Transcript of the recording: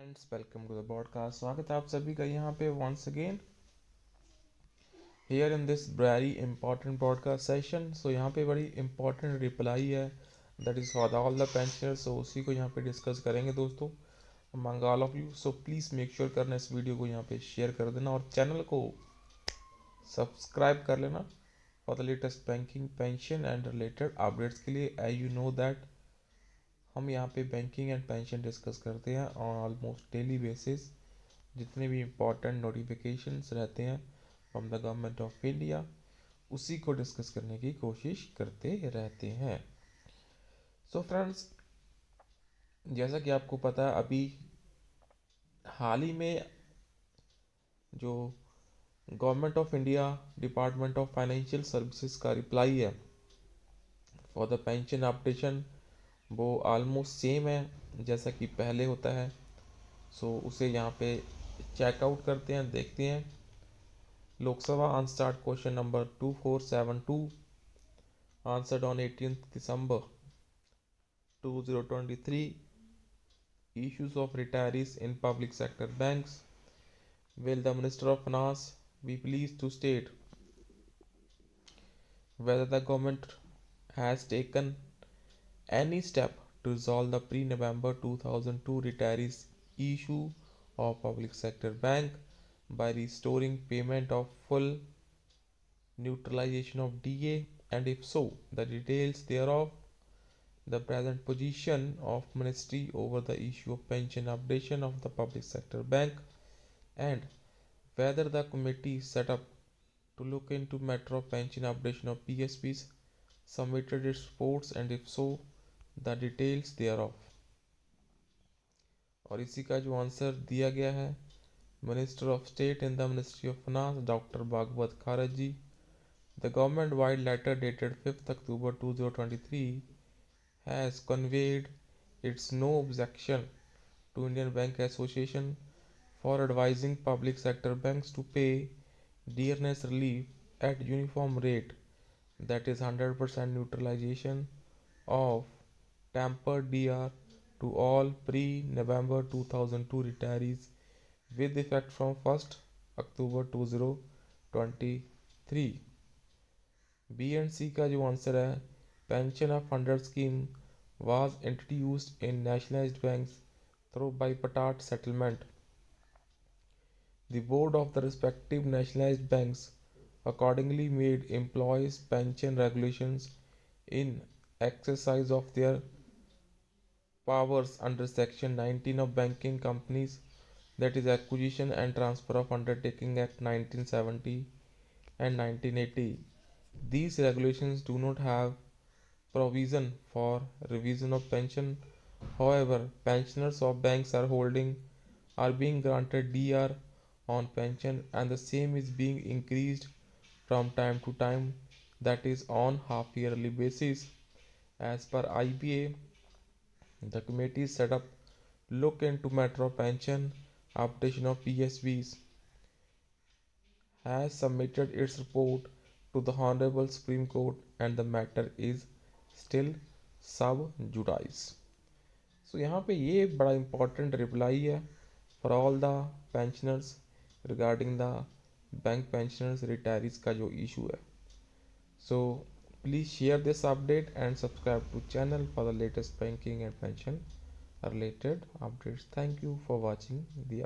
Friends, welcome to the podcast. स्वागत है आप सभी का यहाँ पे once again here in this very important podcast session. So यहाँ पे बड़ी इंपॉर्टेंट रिप्लाई है, that is for all the pensioners. So उसी को यहाँ पे डिस्कस करेंगे दोस्तों, among all of you. So please make sure करना इस वीडियो को यहाँ पे शेयर कर देना और चैनल को सब्सक्राइब कर लेना for the latest banking, pension and related updates के लिए। एज यू नो दैट हम यहाँ पे बैंकिंग एंड पेंशन डिस्कस करते हैं ऑन ऑलमोस्ट डेली बेसिस। जितने भी इम्पोर्टेंट नोटिफिकेशंस रहते हैं from the government of India, उसी को डिस्कस करने की कोशिश करते रहते हैं। सो फ्रेंड्स, जैसा कि आपको पता है, अभी हाल ही में जो government of India department of financial services का रिप्लाई है फॉर द पेंशन अपडेशन, वो ऑलमोस्ट सेम है जैसा कि पहले होता है। सो उसे यहाँ पे चेकआउट करते हैं, देखते हैं। Lok Sabha answered question number 2472 answered on 18th December 2023, issues of retirees in public sector banks. Will the Minister of Finance be pleased to state whether the government has taken any step to resolve the pre-November 2002 retirees issue of public sector bank by restoring payment of full neutralization of DA, and if so, the details thereof, the present position of Ministry over the issue of pension updation of the public sector bank, and whether the committee set up to look into matter of pension updation of PSBs submitted its reports, and if so, the details thereof। और इसी का जो answer दिया गया है, minister of state in the ministry of finance doctor Bhagwat Karad ji. The government-wide letter dated 5th October 2023 has conveyed its no objection to Indian Bank Association for advising public sector banks to pay dearness relief at uniform rate, that is 100% neutralization of tempered DR to all pre-November 2002 retirees with effect from 1st October 2023। B and C का जो answer है, pension of funded scheme was introduced in nationalized banks through bipartite settlement. The board of the respective nationalized banks accordingly made employees' pension regulations in exercise of their powers under Section 19 of Banking Companies, that is Acquisition and Transfer of Undertaking Act 1970 and 1980. These regulations do not have provision for revision of pension. However, pensioners of banks are being granted DR on pension, and the same is being increased from time to time, that is on half yearly basis. As per IBA, the committee set up look into matter of pension updation of PSBs has submitted its report to the Honorable Supreme Court, and the matter is still sub judice। So यहाँ पे ये बड़ा important reply है for all the pensioners regarding the bank pensioners retirees का जो issue है। So please share this update and subscribe to channel for the latest banking and pension related updates। Thank you for watching the